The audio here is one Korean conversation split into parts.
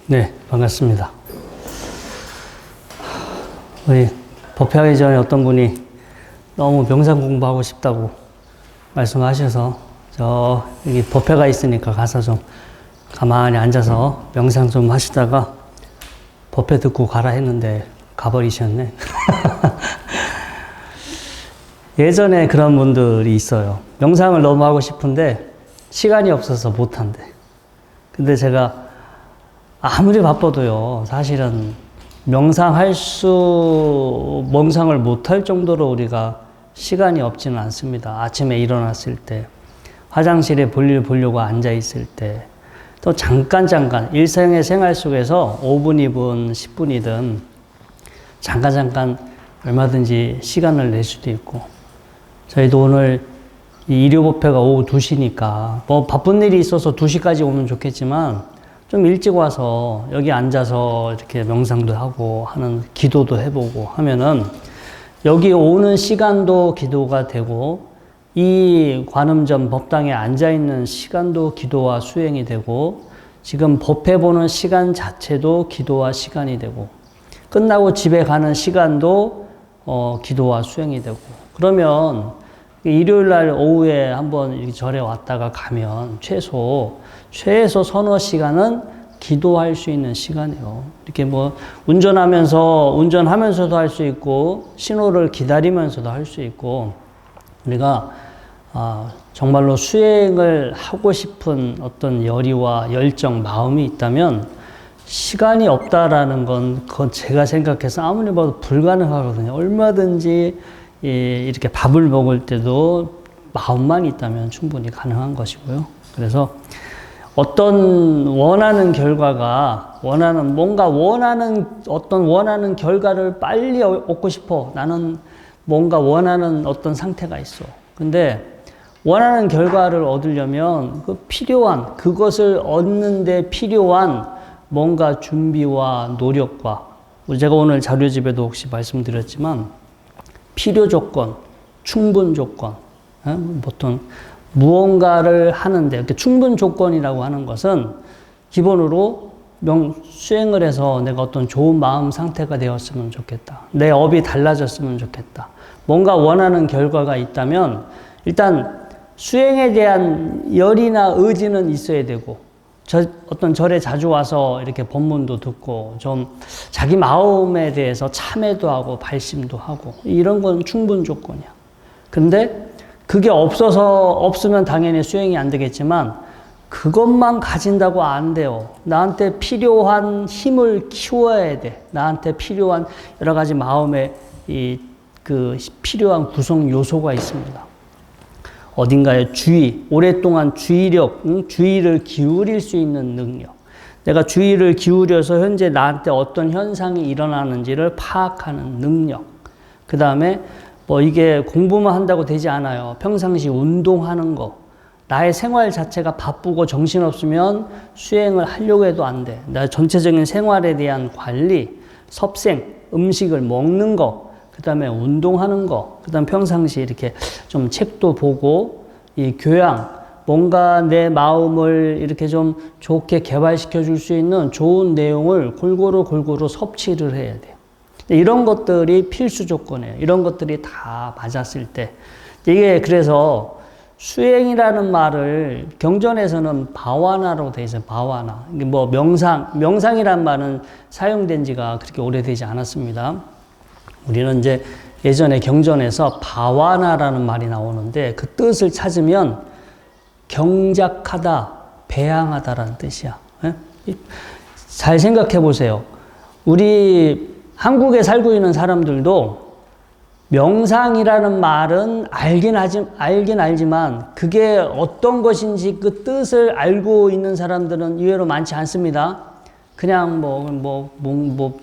네, 반갑습니다. 우리 법회하기 전에 어떤 분이 너무 명상 공부하고 싶다고 말씀하셔서 여기 법회가 있으니까 가서 좀 가만히 앉아서 명상 좀 하시다가 법회 듣고 가라 했는데 가버리셨네. 예전에 그런 분들이 있어요. 명상을 너무 하고 싶은데 시간이 없어서 못한대. 근데 제가 아무리 바빠도요, 사실은 명상을 못할 정도로 우리가 시간이 없지는 않습니다. 아침에 일어났을 때, 화장실에 볼일 보려고 앉아있을 때, 또 잠깐 일상의 생활 속에서 5분이든 10분이든 잠깐 얼마든지 시간을 낼 수도 있고, 저희도 오늘 이 일요법회가 오후 2시니까 뭐 바쁜 일이 있어서 2시까지 오면 좋겠지만 좀 일찍 와서 여기 앉아서 이렇게 명상도 하고 하는, 기도도 해보고 하면은 여기 오는 시간도 기도가 되고 이 관음전 법당에 앉아있는 시간도 기도와 수행이 되고 지금 법회 보는 시간 자체도 기도와 시간이 되고 끝나고 집에 가는 시간도 기도와 수행이 되고, 그러면 일요일 날 오후에 한번 이렇게 절에 왔다가 가면 최소 서너 시간은 기도할 수 있는 시간이에요. 이렇게 뭐 운전하면서도 할 수 있고 신호를 기다리면서도 할 수 있고, 우리가 정말로 수행을 하고 싶은 어떤 열의와 열정, 마음이 있다면 시간이 없다라는 건 그건 제가 생각해서 아무리 봐도 불가능하거든요. 얼마든지 이렇게 밥을 먹을 때도 마음만 있다면 충분히 가능한 것이고요. 그래서 어떤 원하는 결과가, 원하는 결과를 빨리 얻고 싶어. 나는 뭔가 원하는 어떤 상태가 있어. 근데 원하는 결과를 얻으려면 그것을 얻는데 필요한 뭔가 준비와 노력과, 제가 오늘 자료집에도 혹시 말씀드렸지만 필요 조건, 충분 조건, 보통 무언가를 하는데 이렇게 충분 조건이라고 하는 것은 기본으로 수행을 해서 내가 어떤 좋은 마음 상태가 되었으면 좋겠다. 내 업이 달라졌으면 좋겠다. 뭔가 원하는 결과가 있다면 일단 수행에 대한 열이나 의지는 있어야 되고, 어떤 절에 자주 와서 이렇게 법문도 듣고 좀 자기 마음에 대해서 참회도 하고 발심도 하고 이런 건 충분 조건이야. 근데 그게 없으면 당연히 수행이 안 되겠지만 그것만 가진다고 안 돼요. 나한테 필요한 힘을 키워야 돼. 나한테 필요한 여러 가지 마음의 필요한 구성 요소가 있습니다. 어딘가에 오랫동안 주의를 기울일 수 있는 능력. 내가 주의를 기울여서 현재 나한테 어떤 현상이 일어나는지를 파악하는 능력. 그 다음에 이게 공부만 한다고 되지 않아요. 평상시 운동하는 거. 나의 생활 자체가 바쁘고 정신없으면 수행을 하려고 해도 안 돼. 나 전체적인 생활에 대한 관리, 섭생, 음식을 먹는 거, 그 다음에 운동하는 거, 그 다음 평상시 이렇게 좀 책도 보고, 이 교양, 뭔가 내 마음을 이렇게 좀 좋게 개발시켜 줄 수 있는 좋은 내용을 골고루 섭취를 해야 돼요. 이런 것들이 필수 조건이에요. 이런 것들이 다 맞았을 때. 이게 그래서 수행이라는 말을 경전에서는 바와나로 돼 있어요. 바와나. 이게 명상이란 말은 사용된 지가 그렇게 오래되지 않았습니다. 우리는 이제 예전에 경전에서 바와나라는 말이 나오는데 그 뜻을 찾으면 경작하다, 배양하다라는 뜻이야. 잘 생각해 보세요. 우리 한국에 살고 있는 사람들도 명상이라는 말은 알긴 알지만 그게 어떤 것인지 그 뜻을 알고 있는 사람들은 의외로 많지 않습니다. 그냥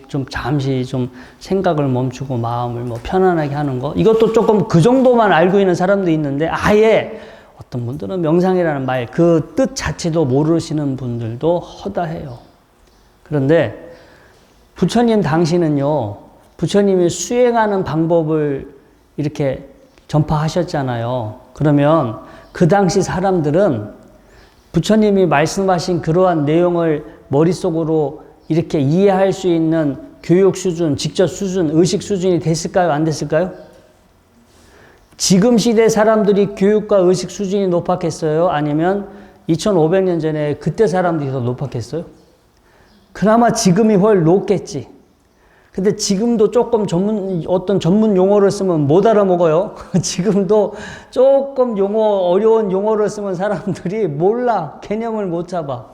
좀 잠시 좀 생각을 멈추고 마음을 편안하게 하는 거. 이것도 조금 그 정도만 알고 있는 사람도 있는데 아예 어떤 분들은 명상이라는 말, 그 뜻 자체도 모르시는 분들도 허다해요. 그런데 부처님 당시는요, 부처님이 수행하는 방법을 이렇게 전파하셨잖아요. 그러면 그 당시 사람들은 부처님이 말씀하신 그러한 내용을 머릿속으로 이렇게 이해할 수 있는 교육 수준, 직접 수준, 의식 수준이 됐을까요? 안 됐을까요? 지금 시대 사람들이 교육과 의식 수준이 높았겠어요? 아니면 2500년 전에 그때 사람들이 더 높았겠어요? 그나마 지금이 훨 높겠지. 근데 지금도 조금 어떤 전문 용어를 쓰면 못 알아먹어요. 지금도 조금 어려운 용어를 쓰면 사람들이 몰라. 개념을 못 잡아.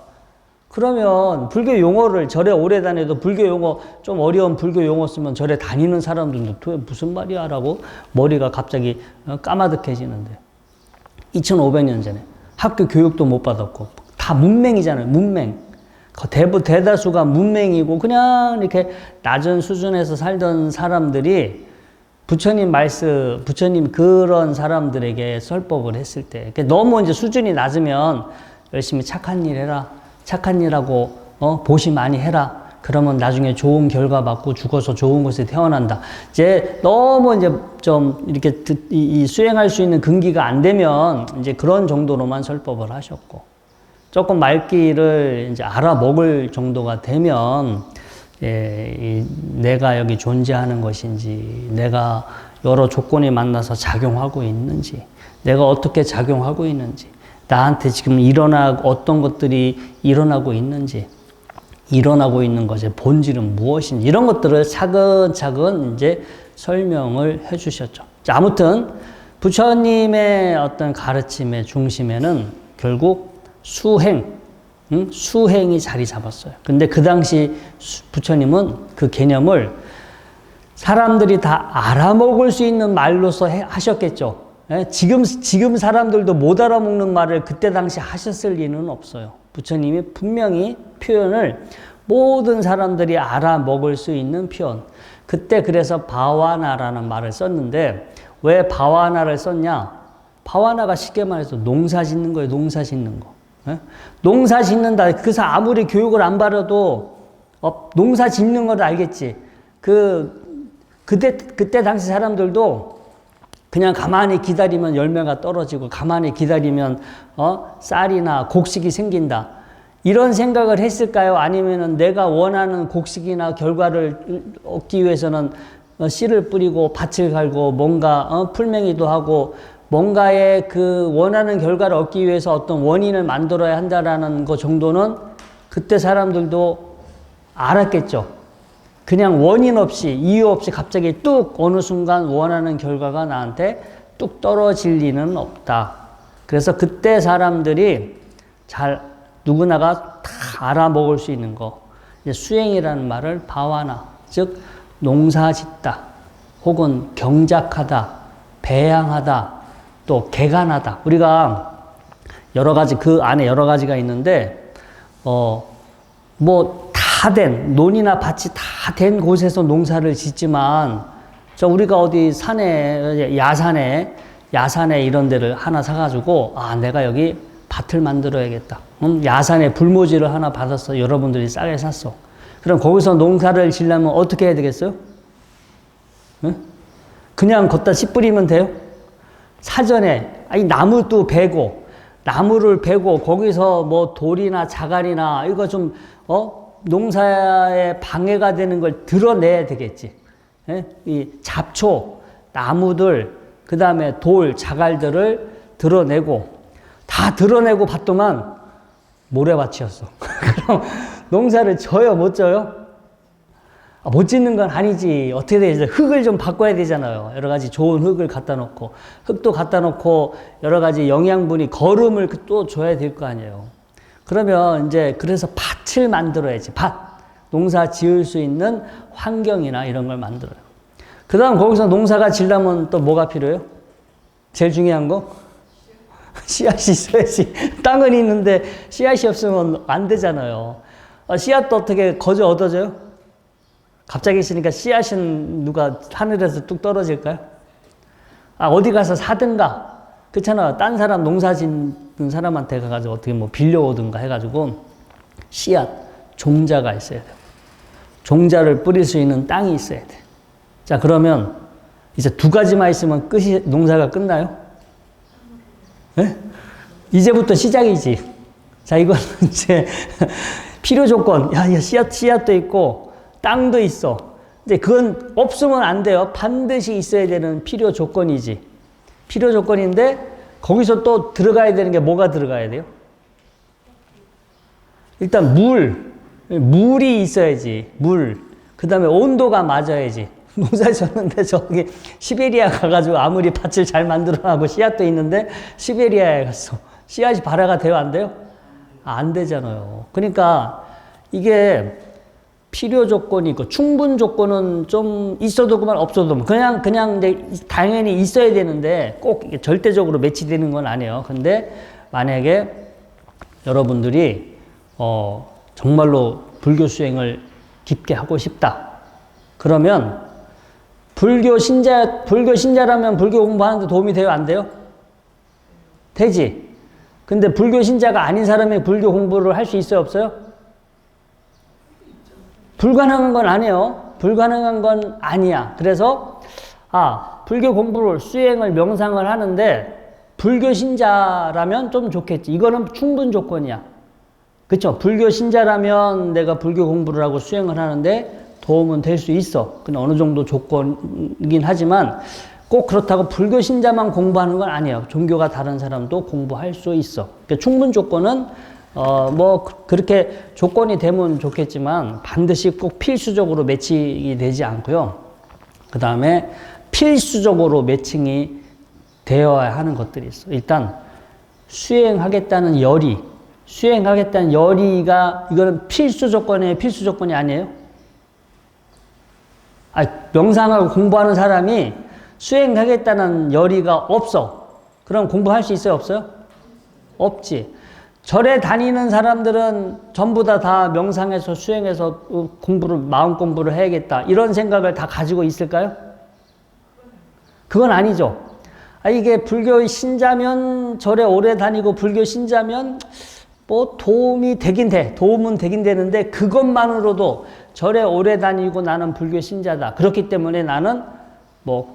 그러면 불교 용어를 절에 오래 다녀도 불교 용어, 좀 어려운 불교 용어 쓰면 절에 다니는 사람들도 무슨 말이야? 라고 머리가 갑자기 까마득해지는데. 2500년 전에 학교 교육도 못 받았고, 다 문맹이잖아요. 문맹. 대다수가 문맹이고 그냥 이렇게 낮은 수준에서 살던 사람들이 부처님 그런 사람들에게 설법을 했을 때 너무 이제 수준이 낮으면 열심히 착한 일 해라. 착한 일하고 보시 많이 해라. 그러면 나중에 좋은 결과 받고 죽어서 좋은 곳에 태어난다. 이제 너무 이제 좀 이렇게 수행할 수 있는 근기가 안 되면 이제 그런 정도로만 설법을 하셨고. 조금 말귀를 이제 알아먹을 정도가 되면, 내가 여기 존재하는 것인지, 내가 여러 조건이 만나서 작용하고 있는지, 내가 어떻게 작용하고 있는지, 나한테 지금 어떤 것들이 일어나고 있는지, 일어나고 있는 것의 본질은 무엇인지, 이런 것들을 차근차근 이제 설명을 해 주셨죠. 자, 아무튼, 부처님의 어떤 가르침의 중심에는 결국 수행이 자리 잡았어요. 근데 그 당시 부처님은 그 개념을 사람들이 다 알아먹을 수 있는 말로서 하셨겠죠. 지금 사람들도 못 알아먹는 말을 그때 당시 하셨을 리는 없어요. 부처님이 분명히 표현을 모든 사람들이 알아먹을 수 있는 표현. 그때 그래서 바와나라는 말을 썼는데 왜 바와나를 썼냐? 바와나가 쉽게 말해서 농사 짓는 거예요. 농사 짓는 거. 농사 짓는다. 그래서 아무리 교육을 안 받아도 농사 짓는 걸 알겠지. 그때 당시 사람들도 그냥 가만히 기다리면 열매가 떨어지고 가만히 기다리면 쌀이나 곡식이 생긴다. 이런 생각을 했을까요? 아니면은 내가 원하는 곡식이나 결과를 얻기 위해서는 씨를 뿌리고 밭을 갈고 뭔가 풀맹이도 하고 뭔가의 그 원하는 결과를 얻기 위해서 어떤 원인을 만들어야 한다라는 것 정도는 그때 사람들도 알았겠죠. 그냥 원인 없이, 이유 없이 갑자기 뚝 어느 순간 원하는 결과가 나한테 뚝 떨어질 리는 없다. 그래서 그때 사람들이 누구나가 다 알아먹을 수 있는 거. 이제 수행이라는 말을 바와나, 즉 농사 짓다, 혹은 경작하다, 배양하다, 또 개간하다. 우리가 여러 가지 그 안에 여러 가지가 있는데 뭐 다 된 논이나 밭이 다 된 곳에서 농사를 짓지만 우리가 어디 산에 야산에 이런 데를 하나 사가지고 내가 여기 밭을 만들어야겠다. 야산에 불모지를 하나 받았어. 여러분들이 싸게 샀어. 그럼 거기서 농사를 지려면 어떻게 해야 되겠어요? 응? 그냥 걷다 씨 뿌리면 돼요? 사전에 나무도 베고 나무를 베고 거기서 뭐 돌이나 자갈이나 이거 좀 농사에 방해가 되는 걸 드러내야 되겠지. 이 잡초, 나무들, 그 다음에 돌, 자갈들을 다 드러내고 봤더만 모래밭이었어. 그럼 농사를 져요, 못 져요? 못 짓는 건 아니지. 어떻게 되지? 흙을 좀 바꿔야 되잖아요. 여러 가지 좋은 흙을 갖다 놓고, 흙도 갖다 놓고, 여러 가지 영양분이, 거름을 또 줘야 될 거 아니에요. 그러면 이제, 그래서 밭을 만들어야지. 농사 지을 수 있는 환경이나 이런 걸 만들어요. 그 다음 거기서 농사가 지려면 또 뭐가 필요해요? 제일 중요한 거? 씨앗이 있어야지. 땅은 있는데 씨앗이 없으면 안 되잖아요. 씨앗도 어떻게 거저 얻어져요? 갑자기 있으니까 씨앗은 누가 하늘에서 뚝 떨어질까요? 어디 가서 사든가. 그렇잖아. 딴 사람 농사 짓는 사람한테 가가지고 어떻게 뭐 빌려오든가 해가지고 씨앗, 종자가 있어야 돼요. 종자를 뿌릴 수 있는 땅이 있어야 돼. 자, 그러면 이제 두 가지만 있으면 농사가 끝나요? 네? 이제부터 시작이지. 자, 이거는 이제 필요 조건. 야, 씨앗도 있고, 땅도 있어. 근데 그건 없으면 안 돼요. 반드시 있어야 되는 필요 조건이지. 필요 조건인데, 거기서 또 들어가야 되는 게 뭐가 들어가야 돼요? 일단 물이 있어야지. 그 다음에 온도가 맞아야지. 농사 졌는데 저기 시베리아 가가지고 아무리 밭을 잘 만들어놔고 씨앗도 있는데 시베리아에 갔어. 씨앗이 발화가 돼요? 안 돼요? 안 되잖아요. 그러니까 이게 필요 조건이 있고 충분 조건은 좀 있어도 그만 없어도 그만. 그냥 이제 당연히 있어야 되는데 꼭 절대적으로 매치되는 건 아니에요. 근데 만약에 여러분들이 정말로 불교 수행을 깊게 하고 싶다. 그러면 불교 신자라면 불교 공부하는데 도움이 돼요? 안 돼요? 되지. 근데 불교 신자가 아닌 사람이 불교 공부를 할 수 있어요? 없어요? 불가능한 건 아니에요. 불가능한 건 아니야. 그래서 불교 공부를 수행을 명상을 하는데 불교 신자라면 좀 좋겠지. 이거는 충분 조건이야. 그쵸? 불교 신자라면 내가 불교 공부를 하고 수행을 하는데 도움은 될 수 있어. 근데 어느 정도 조건이긴 하지만 꼭 그렇다고 불교 신자만 공부하는 건 아니에요. 종교가 다른 사람도 공부할 수 있어. 그러니까 충분 조건은 그렇게 조건이 되면 좋겠지만 반드시 꼭 필수적으로 매칭이 되지 않고요. 그 다음에 필수적으로 매칭이 되어야 하는 것들이 있어. 일단 수행하겠다는 열의가 이거는 필수 조건이에요? 필수 조건이 아니에요? 명상을 공부하는 사람이 수행하겠다는 열의가 없어. 그럼 공부할 수 있어요? 없어요? 없지. 절에 다니는 사람들은 전부 다 명상해서 수행해서 마음 공부를 해야겠다. 이런 생각을 다 가지고 있을까요? 그건 아니죠. 이게 불교 신자면 절에 오래 다니고 불교 신자면 도움은 되긴 되는데 그것만으로도 절에 오래 다니고 나는 불교 신자다. 그렇기 때문에 나는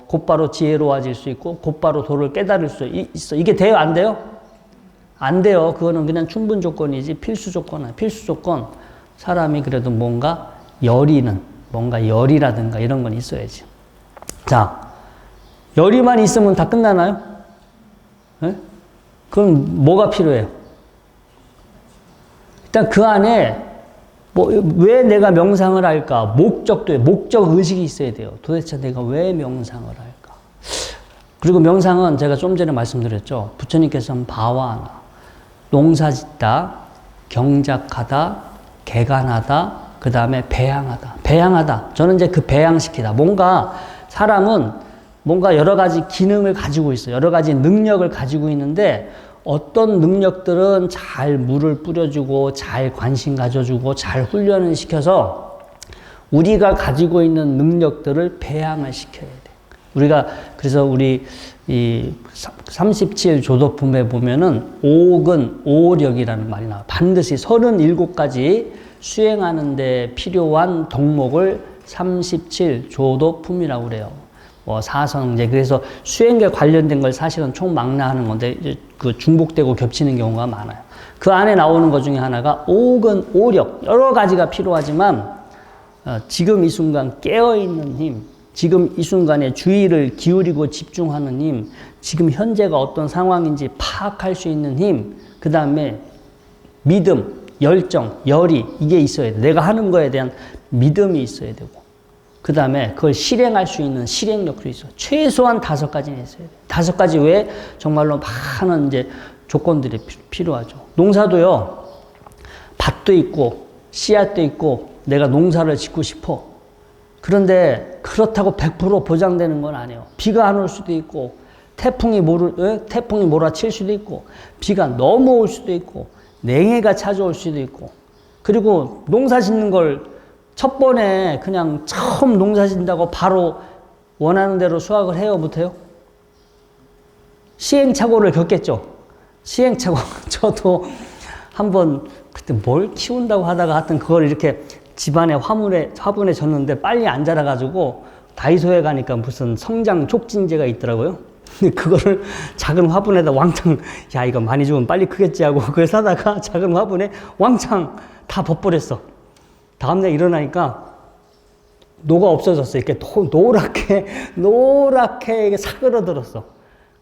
곧바로 지혜로워질 수 있고 곧바로 도를 깨달을 수 있어. 이게 돼요? 안 돼요? 안 돼요. 그거는 그냥 충분 조건이지 필수 조건. 사람이 그래도 뭔가 열이라든가 이런 건 있어야지. 자, 열이만 있으면 다 끝나나요? 네? 그럼 뭐가 필요해요? 일단 그 안에 왜 내가 명상을 할까? 목적 의식이 있어야 돼요. 도대체 내가 왜 명상을 할까? 그리고 명상은 제가 좀 전에 말씀드렸죠. 부처님께서는 바와나, 농사짓다, 경작하다, 개간하다, 그 다음에 배양하다. 저는 이제 그 배양시키다. 사람은 여러 가지 기능을 가지고 있어요. 여러 가지 능력을 가지고 있는데 어떤 능력들은 잘 물을 뿌려주고 잘 관심 가져주고 잘 훈련을 시켜서 우리가 가지고 있는 능력들을 배양을 시켜야 돼. 그래서 우리 이 37조도품에 보면은 오력이라는 말이 나와요. 반드시 37가지 수행하는 데 필요한 덕목을 37조도품이라고 그래요. 사성제. 그래서 수행에 관련된 걸 사실은 총망라하는 건데 중복되고 겹치는 경우가 많아요. 그 안에 나오는 것 중에 하나가 오력. 여러 가지가 필요하지만 지금 이 순간 깨어있는 힘, 지금 이 순간에 주의를 기울이고 집중하는 힘, 지금 현재가 어떤 상황인지 파악할 수 있는 힘, 그 다음에 믿음, 열정, 열의, 이게 있어야 돼. 내가 하는 거에 대한 믿음이 있어야 되고, 그 다음에 그걸 실행할 수 있는 실행력도 있어. 최소한 5가지는 있어야 돼. 5가지 외에 정말로 많은 이제 조건들이 필요하죠. 농사도요, 밭도 있고, 씨앗도 있고, 내가 농사를 짓고 싶어. 그런데 그렇다고 100% 보장되는 건 아니에요. 비가 안 올 수도 있고, 태풍이 몰아칠 수도 있고, 비가 너무 올 수도 있고, 냉해가 찾아올 수도 있고, 그리고 농사 짓는 걸 첫 번에 그냥 처음 농사 짓는다고 바로 원하는 대로 수확을 해요? 못해요? 시행착오를 겪겠죠? 저도 한번 그때 뭘 키운다고 하다가 하여튼 그걸 이렇게 집안에 화분에 졌는데 빨리 안 자라가지고 다이소에 가니까 무슨 성장 촉진제가 있더라고요. 근데 그거를 작은 화분에다 왕창, 야, 이거 많이 주면 빨리 크겠지 하고 그걸 사다가 작은 화분에 왕창 다 벗버렸어. 다음날 일어나니까 녹아 없어졌어. 이렇게 노랗게 이게 사그러들었어.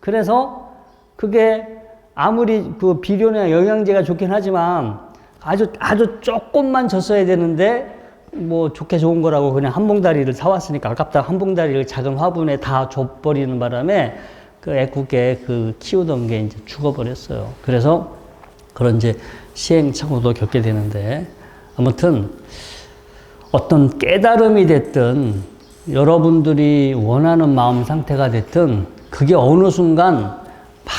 그래서 그게 아무리 그 비료나 영양제가 좋긴 하지만 아주 조금만 줬어야 되는데 뭐 좋게 좋은 거라고 그냥 한 봉다리를 사왔으니까 아깝다. 한 봉다리를 작은 화분에 다 줘버리는 바람에 그 애국에 그 키우던 게 이제 죽어버렸어요. 그래서 그런 이제 시행착오도 겪게 되는데 아무튼 어떤 깨달음이 됐든 여러분들이 원하는 마음 상태가 됐든 그게 어느 순간 막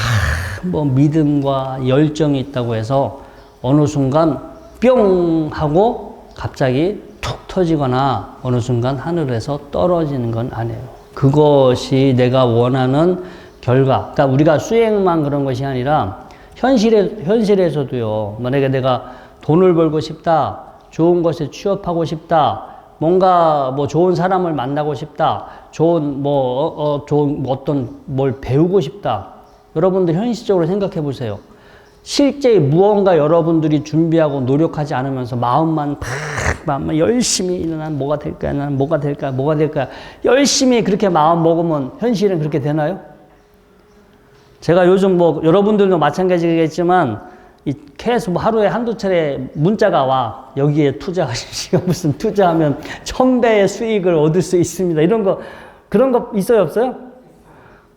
뭐 믿음과 열정이 있다고 해서 어느 순간 뿅 하고 갑자기 툭 터지거나 어느 순간 하늘에서 떨어지는 건 아니에요. 그것이 내가 원하는 결과. 그러니까 우리가 수행만 그런 것이 아니라 현실에서도요. 만약에 내가 돈을 벌고 싶다. 좋은 것에 취업하고 싶다. 뭔가 뭐 좋은 사람을 만나고 싶다. 좋은 어떤 뭘 배우고 싶다. 여러분들 현실적으로 생각해 보세요. 실제 무언가 여러분들이 준비하고 노력하지 않으면서 마음만 열심히 난 뭐가 될까, 난 뭐가 될까. 열심히 그렇게 마음 먹으면 현실은 그렇게 되나요? 제가 요즘 뭐 여러분들도 마찬가지겠지만 계속 하루에 한두 차례 문자가 와. 여기에 투자하십시오. 무슨 투자하면 1000배의 수익을 얻을 수 있습니다. 이런 거, 그런 거 있어요, 없어요?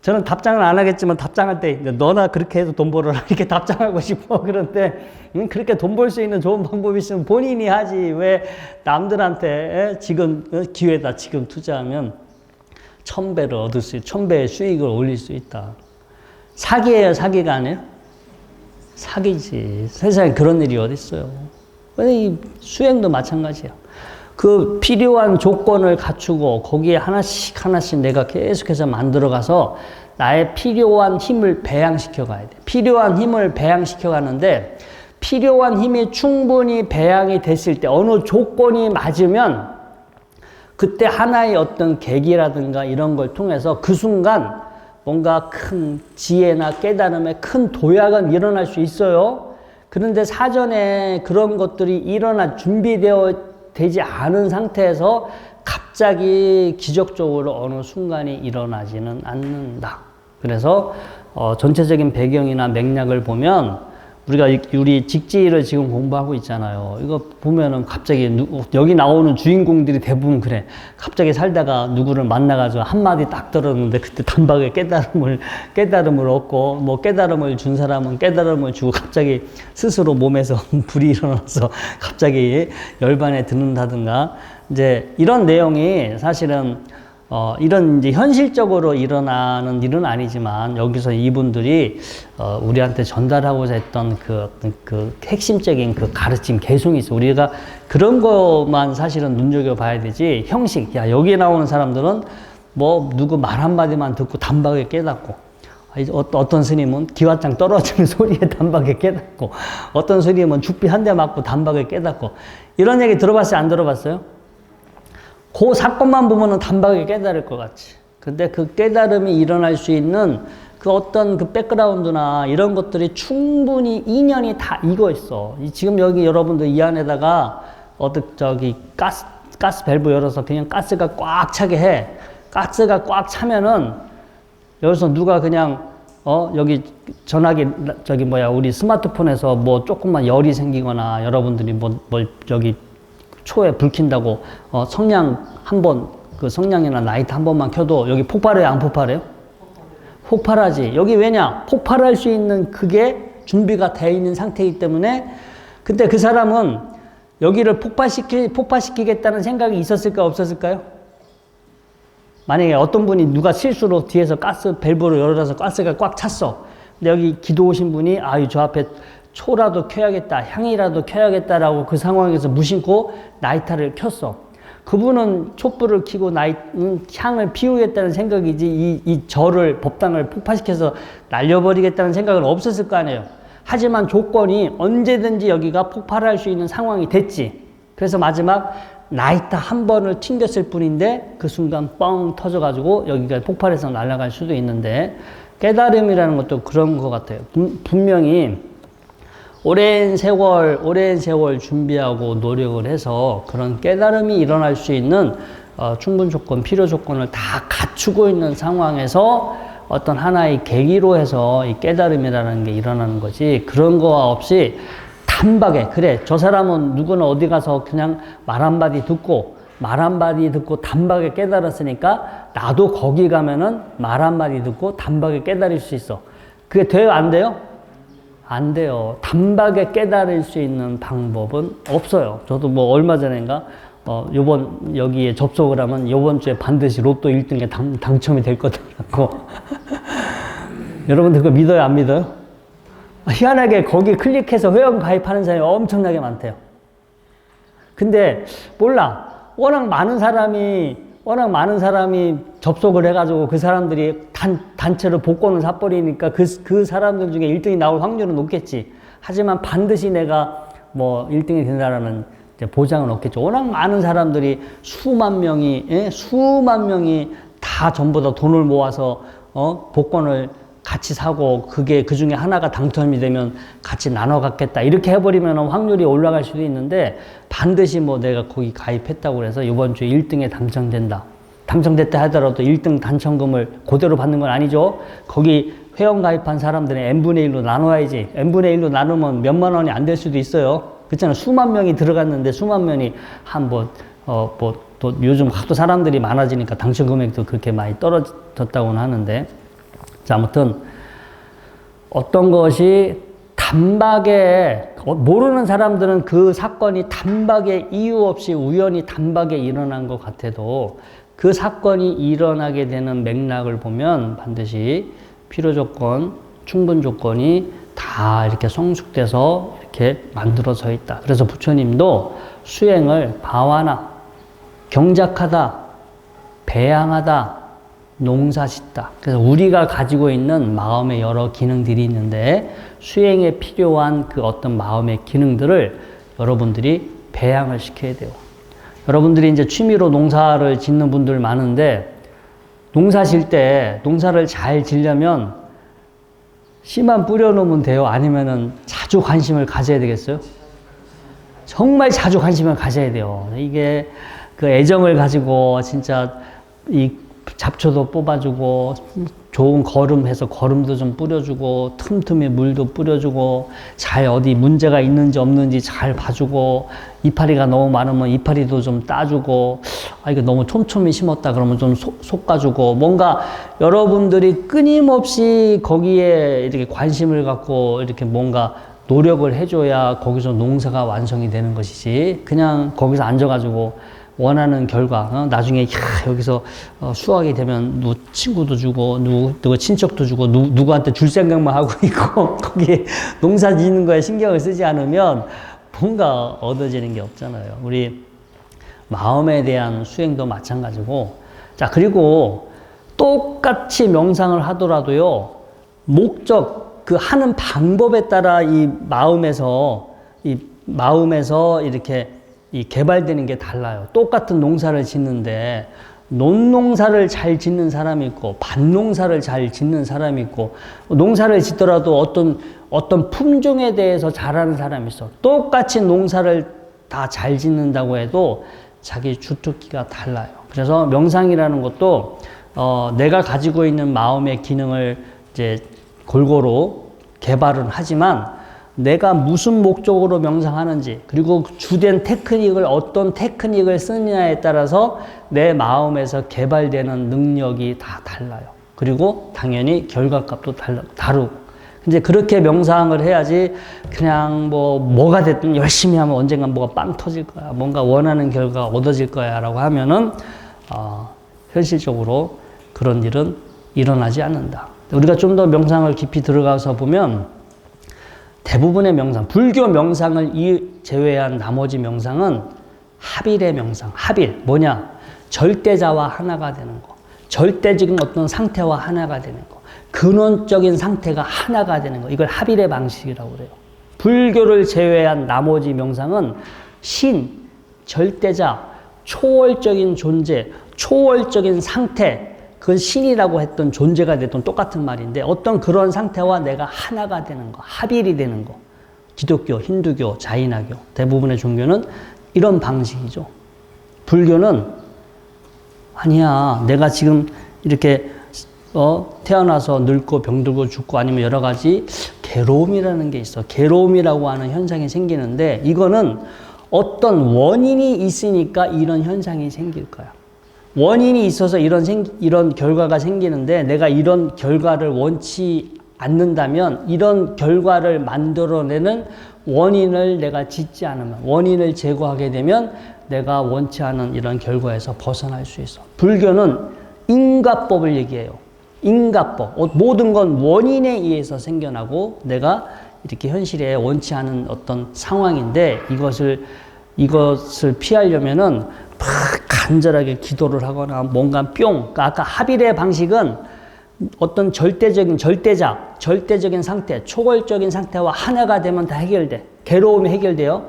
저는 답장을 안 하겠지만 답장할 때 너나 그렇게 해서 돈 벌어라 이렇게 답장하고 싶어. 그런데 그렇게 돈 벌 수 있는 좋은 방법이 있으면 본인이 하지 왜 남들한테 지금 기회다 지금 투자하면 1000배를 얻을 수 있다. 1000배의 수익을 올릴 수 있다. 사기예요, 사기가 아니에요? 사기지. 세상에 그런 일이 어디 있어요. 이 수행도 마찬가지야. 그 필요한 조건을 갖추고 거기에 하나씩 내가 계속해서 만들어가서 나의 필요한 힘을 배양시켜 가야 돼. 필요한 힘을 배양시켜 가는데 필요한 힘이 충분히 배양이 됐을 때 어느 조건이 맞으면 그때 하나의 어떤 계기라든가 이런 걸 통해서 그 순간 뭔가 큰 지혜나 깨달음의 큰 도약은 일어날 수 있어요. 그런데 사전에 그런 것들이 되지 않은 상태에서 갑자기 기적적으로 어느 순간이 일어나지는 않는다. 그래서 전체적인 배경이나 맥락을 보면 우리 직지를 지금 공부하고 있잖아요. 이거 보면은 갑자기 여기 나오는 주인공들이 대부분 그래. 갑자기 살다가 누구를 만나가지고 한마디 딱 들었는데 그때 단박에 깨달음을 얻고 뭐 깨달음을 준 사람은 깨달음을 주고 갑자기 스스로 몸에서 불이 일어나서 갑자기 열반에 드는다든가 이제 이런 내용이 사실은 이런 이제 현실적으로 일어나는 일은 아니지만 여기서 이분들이 우리한테 전달하고자 했던 그 핵심적인 그 가르침 개성이 있어. 우리가 그런 것만 사실은 눈여겨봐야 되지. 형식. 야, 여기 나오는 사람들은 뭐 누구 말 한마디만 듣고 단박에 깨닫고 어떤 스님은 기와장 떨어지는 소리에 단박에 깨닫고 어떤 스님은 죽비 한 대 맞고 단박에 깨닫고 이런 얘기 들어봤어요? 안 들어봤어요? 그 사건만 보면은 단박에 깨달을 것 같지. 근데 그 깨달음이 일어날 수 있는 그 어떤 그 백그라운드나 이런 것들이 충분히 인연이 다 익어 있어. 지금 여기 여러분들 이 안에다가 가스 밸브 열어서 그냥 가스가 꽉 차게 해. 가스가 꽉 차면은 여기서 누가 그냥 여기 전화기 우리 스마트폰에서 뭐 조금만 열이 생기거나 여러분들이 여기 초에 불 킨다고 성냥 그 성냥이나 라이트 한 번만 켜도 여기 폭발해요, 안 폭발해요? 폭발하지. 여기 왜냐? 폭발할 수 있는 그게 준비가 되어 있는 상태이기 때문에 근데 그 사람은 여기를 폭발시키겠다는 생각이 있었을까 없었을까요? 만약에 어떤 분이 누가 실수로 뒤에서 가스 밸브를 열어서 가스가 꽉 찼어. 근데 여기 기도 오신 분이 저 앞에 초라도 켜야겠다, 향이라도 켜야겠다라고 그 상황에서 무심코 라이터를 켰어. 그분은 촛불을 켜고 향을 피우겠다는 생각이지 이 법당을 폭파시켜서 날려버리겠다는 생각은 없었을 거 아니에요. 하지만 조건이 언제든지 여기가 폭발할 수 있는 상황이 됐지. 그래서 마지막 라이터 한 번을 튕겼을 뿐인데 그 순간 뻥 터져가지고 여기가 폭발해서 날아갈 수도 있는데 깨달음이라는 것도 그런 것 같아요. 분명히 오랜 세월 준비하고 노력을 해서 그런 깨달음이 일어날 수 있는 충분 조건, 필요 조건을 다 갖추고 있는 상황에서 어떤 하나의 계기로 해서 이 깨달음이라는 게 일어나는 거지. 그런 거 없이 단박에, 그래, 저 사람은 누구나 어디 가서 그냥 말 한마디 듣고 단박에 깨달았으니까 나도 거기 가면은 말 한마디 듣고 단박에 깨달을 수 있어. 그게 돼요? 안 돼요? 안 돼요. 단박에 깨달을 수 있는 방법은 없어요. 저도 뭐 얼마 전인가 여기에 접속을 하면 요번 주에 반드시 로또 1등에 당첨이 될 거더라고. 여러분들 그거 믿어요? 안 믿어요? 희한하게 거기 클릭해서 회원 가입하는 사람이 엄청나게 많대요. 근데 몰라. 워낙 많은 사람이 접속을 해가지고 그 사람들이 단체로 복권을 사버리니까 그 사람들 중에 1등이 나올 확률은 높겠지. 하지만 반드시 내가 뭐 1등이 된다라는 보장은 없겠죠. 워낙 많은 사람들이 수만 명이 다 전부 다 돈을 모아서 복권을 같이 사고 그게 그 중에 하나가 당첨이 되면 같이 나눠 갖겠다. 이렇게 해버리면 확률이 올라갈 수도 있는데 반드시 뭐 내가 거기 가입했다고 해서 이번 주에 1등에 당첨된다. 당첨됐다 하더라도 1등 당첨금을 그대로 받는 건 아니죠. 거기 회원 가입한 사람들은 n분의 1로 나눠야지. n분의 1로 나누면 몇만 원이 안 될 수도 있어요. 그렇잖아요. 수만 명이 들어갔는데 수만 명이 또 요즘 하도 사람들이 많아지니까 당첨 금액도 그렇게 많이 떨어졌다고는 하는데. 자, 아무튼 어떤 것이 단박에 모르는 사람들은 그 사건이 단박에 이유 없이 우연히 단박에 일어난 것 같아도 그 사건이 일어나게 되는 맥락을 보면 반드시 필요 조건, 충분 조건이 다 이렇게 성숙돼서 이렇게 만들어져 있다. 그래서 부처님도 수행을 바와나, 경작하다, 배양하다, 농사짓다. 그래서 우리가 가지고 있는 마음의 여러 기능들이 있는데 수행에 필요한 그 어떤 마음의 기능들을 여러분들이 배양을 시켜야 돼요. 여러분들이 이제 취미로 농사를 짓는 분들 많은데 농사 질 때 농사를 잘 지려면 씨만 뿌려놓으면 돼요? 아니면은 자주 관심을 가져야 되겠어요? 정말 자주 관심을 가져야 돼요. 이게 그 애정을 가지고 진짜 이 잡초도 뽑아주고 좋은 거름해서 거름도 좀 뿌려주고 틈틈이 물도 뿌려주고 잘 어디 문제가 있는지 없는지 잘 봐주고 이파리가 너무 많으면 이파리도 좀 따주고 이거 너무 촘촘히 심었다 그러면 좀 솎아주고 뭔가 여러분들이 끊임없이 거기에 이렇게 관심을 갖고 이렇게 뭔가 노력을 해줘야 거기서 농사가 완성이 되는 것이지 그냥 거기서 앉아가지고 원하는 결과, 나중에 여기서 수확이 되면 누구 친구도 주고 누구 친척도 주고 누구한테 줄 생각만 하고 있고 거기에 농사 짓는 거에 신경을 쓰지 않으면 뭔가 얻어지는 게 없잖아요. 우리 마음에 대한 수행도 마찬가지고. 자, 그리고 똑같이 명상을 하더라도요, 목적, 그 하는 방법에 따라 이 마음에서 이렇게 이 개발되는 게 달라요. 똑같은 농사를 짓는데 논농사를 잘 짓는 사람이 있고 밭농사를 잘 짓는 사람이 있고 농사를 짓더라도 어떤 품종에 대해서 잘하는 사람이 있어. 똑같이 농사를 다 잘 짓는다고 해도 자기 주특기가 달라요. 그래서 명상이라는 것도 내가 가지고 있는 마음의 기능을 이제 골고루 개발은 하지만 내가 무슨 목적으로 명상하는지 그리고 주된 테크닉을 어떤 테크닉을 쓰느냐에 따라서 내 마음에서 개발되는 능력이 다 달라요. 그리고 당연히 결과값도 다르고. 이제 그렇게 명상을 해야지 그냥 뭐가 됐든 열심히 하면 언젠간 뭐가 빵 터질 거야. 뭔가 원하는 결과가 얻어질 거야 라고 하면은 현실적으로 그런 일은 일어나지 않는다. 우리가 좀 더 명상을 깊이 들어가서 보면 대부분의 명상, 불교 명상을 제외한 나머지 명상은 합일의 명상. 합일, 뭐냐? 절대자와 하나가 되는 거. 절대적인 어떤 상태와 하나가 되는 거. 근원적인 상태가 하나가 되는 거. 이걸 합일의 방식이라고 그래요. 불교를 제외한 나머지 명상은 신, 절대자, 초월적인 존재, 초월적인 상태, 그건 신이라고 했던 존재가 됐던 똑같은 말인데 어떤 그런 상태와 내가 하나가 되는 거, 합일이 되는 거. 기독교, 힌두교, 자이나교 대부분의 종교는 이런 방식이죠. 불교는 아니야. 내가 지금 이렇게 태어나서 늙고 병들고 죽고 아니면 여러 가지 괴로움이라는 게 있어. 괴로움이라고 하는 현상이 생기는데 이거는 어떤 원인이 있으니까 이런 현상이 생길 거야. 원인이 있어서 이런 결과가 생기는데 내가 이런 결과를 원치 않는다면 이런 결과를 만들어내는 원인을 내가 짓지 않으면 원인을 제거하게 되면 내가 원치 않은 이런 결과에서 벗어날 수 있어. 불교는因果법을 얘기해요.因果법. 모든 건 원인에 의해서 생겨나고 내가 이렇게 현실에 원치 않은 어떤 상황인데 이것을 피하려면은 막 간절하게 기도를 하거나 뭔가 아까 합일의 방식은 어떤 절대적인 상태, 초월적인 상태와 하나가 되면 다 해결돼. 괴로움이 해결돼요.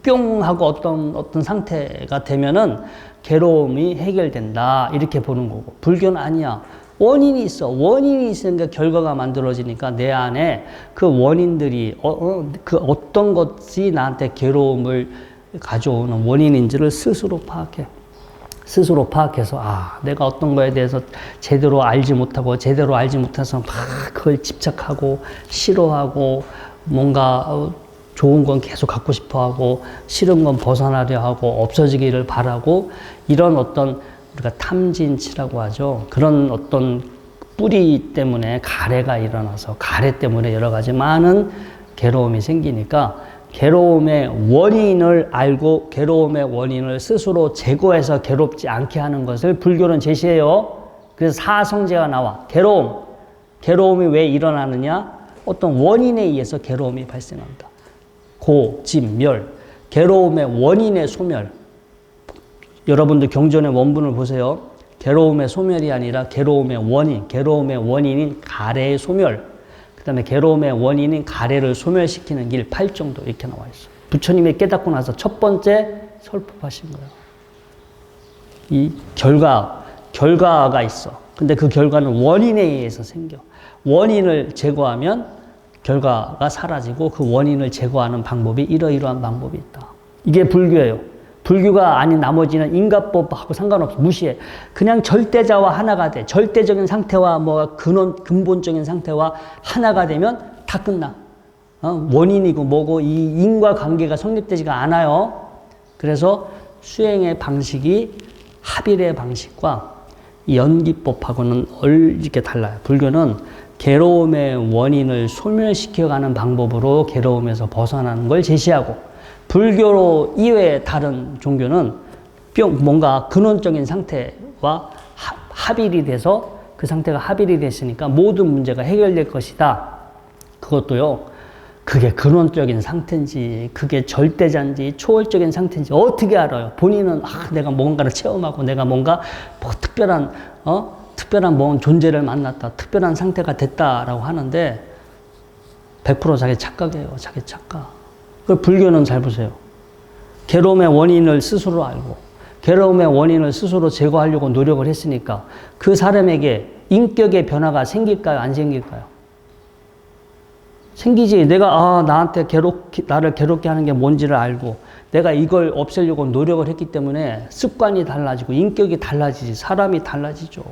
뿅 하고 어떤 상태가 되면은 괴로움이 해결된다. 이렇게 보는 거고. 불교는 아니야. 원인이 있어. 원인이 있으니까 결과가 만들어지니까 내 안에 그 원인들이 그 어떤 것이 나한테 괴로움을 가져오는 원인인지를 스스로 파악해. 스스로 파악해서 내가 어떤 거에 대해서 제대로 알지 못해서 막 그걸 집착하고 싫어하고 뭔가 좋은 건 계속 갖고 싶어 하고 싫은 건 벗어나려 하고 없어지기를 바라고 이런 어떤 우리가 탐진치라고 하죠. 그런 어떤 뿌리 때문에 가래가 일어나서 가래 때문에 여러 가지 많은 괴로움이 생기니까 괴로움의 원인을 알고 괴로움의 원인을 스스로 제거해서 괴롭지 않게 하는 것을 불교는 제시해요. 그래서 사성제가 나와. 괴로움이 왜 일어나느냐? 어떤 원인에 의해서 괴로움이 발생한다. 고, 진, 멸. 괴로움의 원인의 소멸. 여러분들 경전의 원문을 보세요. 괴로움의 소멸이 아니라 괴로움의 원인인 가래의 소멸. 그 다음에 괴로움의 원인인 가래를 소멸시키는 길 8정도 이렇게 나와 있어. 부처님이 깨닫고 나서 첫 번째 설법하신 거예요. 이 결과가 있어. 근데 그 결과는 원인에 의해서 생겨. 원인을 제거하면 결과가 사라지고 그 원인을 제거하는 방법이 이러이러한 방법이 있다. 이게 불교예요. 불교가 아닌 나머지는 인과법하고 상관없어. 무시해. 그냥 절대자와 하나가 돼. 절대적인 상태와 근본적인 상태와 하나가 되면 다 끝나. 원인이고 뭐고 이 인과관계가 성립되지가 않아요. 그래서 수행의 방식이 합일의 방식과 연기법하고는 이렇게 달라요. 불교는 괴로움의 원인을 소멸시켜가는 방법으로 괴로움에서 벗어나는 걸 제시하고 불교 이외의 다른 종교는 뭔가 근원적인 상태와 합일이 돼서 그 상태가 합일이 됐으니까 모든 문제가 해결될 것이다. 그것도요. 그게 근원적인 상태인지 그게 절대자인지 초월적인 상태인지 어떻게 알아요? 본인은 내가 뭔가를 체험하고 내가 뭔가 특별한 뭔 존재를 만났다. 특별한 상태가 됐다라고 하는데 100% 자기 착각이에요. 자기 착각. 불교는 잘 보세요. 괴로움의 원인을 스스로 알고 괴로움의 원인을 스스로 제거하려고 노력을 했으니까 그 사람에게 인격의 변화가 생길까요? 안 생길까요? 생기지. 내가 나를 괴롭게 하는 게 뭔지를 알고 내가 이걸 없애려고 노력을 했기 때문에 습관이 달라지고 인격이 달라지지. 사람이 달라지죠.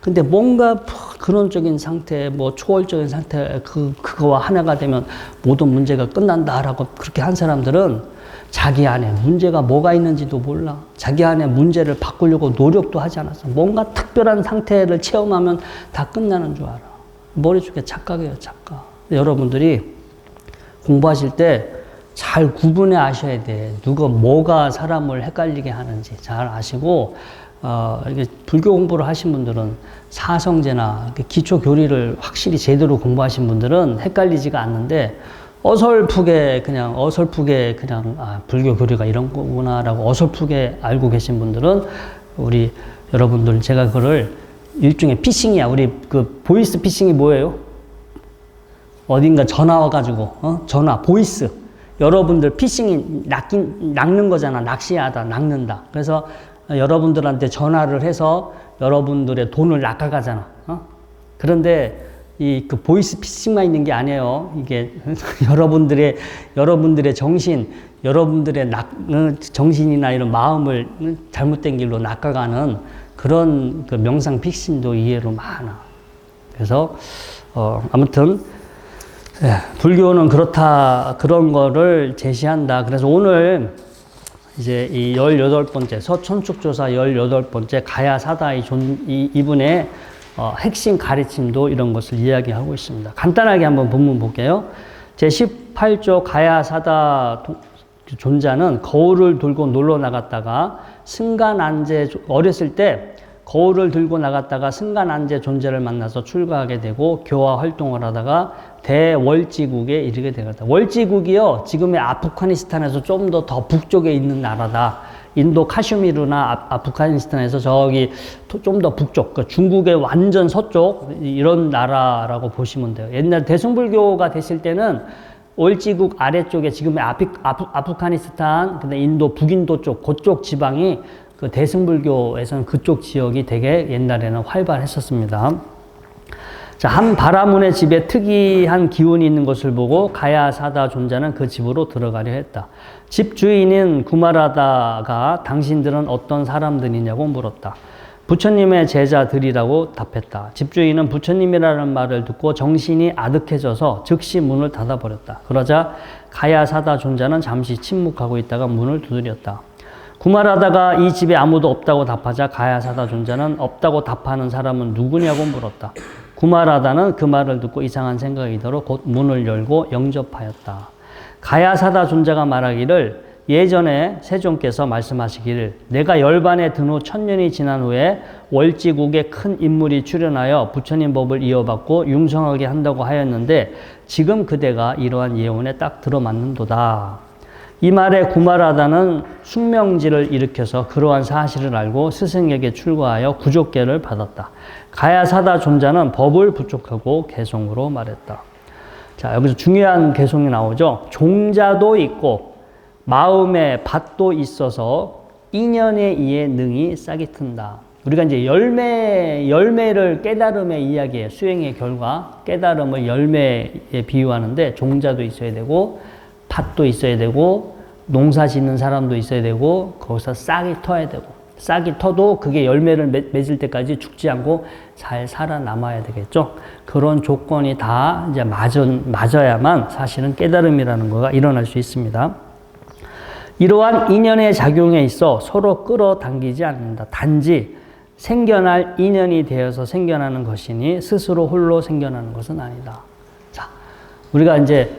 근데 뭔가 근원적인 상태, 초월적인 상태, 그거와 하나가 되면 모든 문제가 끝난다라고 그렇게 한 사람들은 자기 안에 문제가 뭐가 있는지도 몰라. 자기 안에 문제를 바꾸려고 노력도 하지 않았어. 뭔가 특별한 상태를 체험하면 다 끝나는 줄 알아. 머릿속에 착각이에요, 착각. 여러분들이 공부하실 때 잘 구분해 아셔야 돼. 뭐가 사람을 헷갈리게 하는지 잘 아시고, 이게 불교 공부를 하신 분들은 사성제나 기초 교리를 확실히 제대로 공부하신 분들은 헷갈리지가 않는데 어설프게 그냥 불교 교리가 이런 거구나라고 어설프게 알고 계신 분들은 우리 여러분들 제가 그거를 일종의 피싱이야. 우리 보이스 피싱이 뭐예요? 어딘가 전화 와가지고 전화 보이스 여러분들 피싱이 낚는 거잖아. 낚시하다 낚는다. 그래서 여러분들한테 전화를 해서 여러분들의 돈을 낚아가잖아. 그런데 그 보이스피싱만 있는 게 아니에요. 이게 여러분들의 정신, 여러분들의 정신이나 이런 마음을 잘못된 길로 낚아가는 그런 그 명상 픽싱도 이해로 많아. 그래서 아무튼 불교는 그런 거를 제시한다. 그래서 오늘 이제 이 18번째 서천축조사 18번째 가야사다의 이분의 핵심 가르침도 이런 것을 이야기하고 있습니다. 간단하게 한번 본문 볼게요. 제18조 가야사다 존자는 거울을 들고 놀러 나갔다가 승가난제, 어렸을 때 거울을 들고 나갔다가 승가난제 존재를 만나서 출가하게 되고 교화 활동을 하다가 대월지국에 이르게 되었다. 월지국이요, 지금의 아프가니스탄에서 좀 더 북쪽에 있는 나라다. 인도 카슈미르나 아프가니스탄에서 저기 좀 더 북쪽, 그러니까 중국의 완전 서쪽 이런 나라라고 보시면 돼요. 옛날 대승불교가 됐을 때는 월지국 아래쪽에 지금의 아프가니스탄, 근데 인도 북인도 쪽, 그쪽 지방이 그 대승불교에서는 그쪽 지역이 되게 옛날에는 활발했었습니다. 자, 한 바라문의 집에 특이한 기운이 있는 것을 보고 가야사다 존자는 그 집으로 들어가려 했다. 집 주인인 구마라다가 당신들은 어떤 사람들이냐고 물었다. 부처님의 제자들이라고 답했다. 집주인은 부처님이라는 말을 듣고 정신이 아득해져서 즉시 문을 닫아버렸다. 그러자 가야사다 존자는 잠시 침묵하고 있다가 문을 두드렸다. 구마라다가 이 집에 아무도 없다고 답하자 가야사다 존자는 없다고 답하는 사람은 누구냐고 물었다. 구마라다는 그 말을 듣고 이상한 생각이 들어 곧 문을 열고 영접하였다. 가야사다 존자가 말하기를 예전에 세존께서 말씀하시기를 내가 열반에 든 후 1000년이 지난 후에 월지국에 큰 인물이 출현하여 부처님 법을 이어받고 융성하게 한다고 하였는데 지금 그대가 이러한 예언에 딱 들어맞는도다. 이 말에 구마라다는 숙명지를 일으켜서 그러한 사실을 알고 스승에게 출가하여 구족계를 받았다. 가야사다 존자는 법을 부족하고 개송으로 말했다. 자, 여기서 중요한 개송이 나오죠. 종자도 있고 마음의 밭도 있어서 인연에 의해 능히 싹이 튼다. 우리가 이제 열매를 깨달음의 이야기예요. 수행의 결과, 깨달음을 열매에 비유하는데 종자도 있어야 되고 밭도 있어야 되고 농사 짓는 사람도 있어야 되고 거기서 싹이 터야 되고 싹이 터도 그게 열매를 맺을 때까지 죽지 않고 잘 살아남아야 되겠죠. 그런 조건이 다 이제 맞아야만 사실은 깨달음이라는 거가 일어날 수 있습니다. 이러한 인연의 작용에 있어 서로 끌어당기지 않는다. 단지 생겨날 인연이 되어서 생겨나는 것이니 스스로 홀로 생겨나는 것은 아니다. 자, 우리가 이제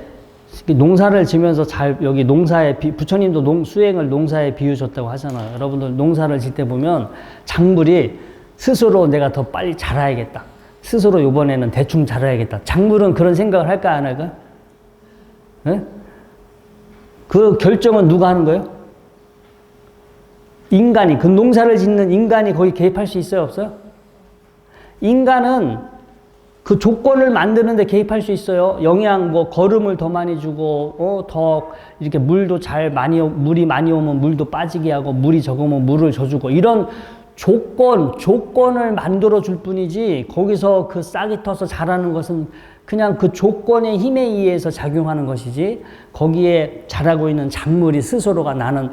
농사를 지면서 여기 농사에, 부처님도 수행을 농사에 비유셨다고 하잖아요. 여러분들 농사를 짓 때 보면 작물이 스스로 내가 더 빨리 자라야겠다. 스스로 이번에는 대충 자라야겠다. 작물은 그런 생각을 할까, 안 할까? 네? 그 결정은 누가 하는 거예요? 인간이, 그 농사를 짓는 인간이 거기 개입할 수 있어요, 없어요? 인간은 그 조건을 만드는데 개입할 수 있어요. 영양, 거름을 더 많이 주고, 더 이렇게 물도 물이 많이 오면 물도 빠지게 하고, 물이 적으면 물을 져주고, 이런 조건을 만들어 줄 뿐이지, 거기서 그 싹이 터서 자라는 것은 그냥 그 조건의 힘에 의해서 작용하는 것이지, 거기에 자라고 있는 작물이 스스로가 나는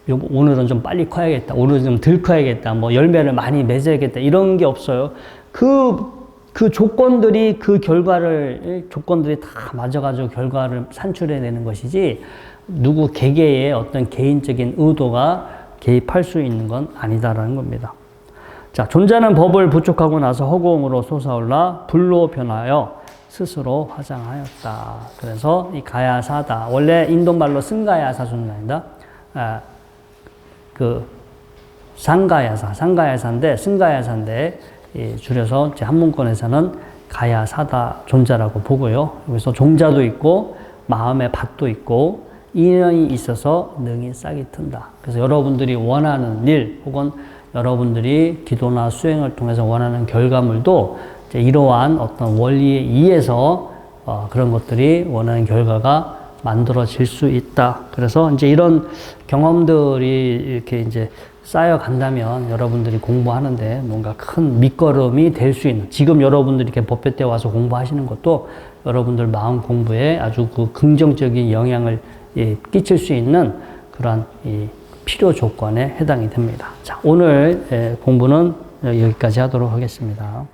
오늘은 좀 빨리 커야겠다, 오늘은 좀 덜 커야겠다, 열매를 많이 맺어야겠다, 이런 게 없어요. 그 조건들이 조건들이 다 맞아가지고 결과를 산출해내는 것이지, 누구 개개의 어떤 개인적인 의도가 개입할 수 있는 건 아니다라는 겁니다. 자, 존자는 법을 부족하고 나서 허공으로 솟아올라 불로 변하여 스스로 화장하였다. 그래서 이 가야사다, 원래 인도말로 승가야사 존자입니다. 상가야사인데, 승가야사인데, 줄여서 제 한문권에서는 가야사다 존자라고 보고요. 여기서 종자도 있고 마음의 밭도 있고 인연이 있어서 능히 싹이 튼다. 그래서 여러분들이 원하는 일 혹은 여러분들이 기도나 수행을 통해서 원하는 결과물도 이제 이러한 어떤 원리에 의해서 그런 것들이 원하는 결과가 만들어질 수 있다. 그래서 이제 이런 경험들이 이렇게 이제 쌓여간다면 여러분들이 공부하는데 뭔가 큰 밑거름이 될 수 있는, 지금 여러분들이 이렇게 법회 때 와서 공부하시는 것도 여러분들 마음 공부에 아주 그 긍정적인 영향을 끼칠 수 있는 그러한 필요 조건에 해당이 됩니다. 자, 오늘 공부는 여기까지 하도록 하겠습니다.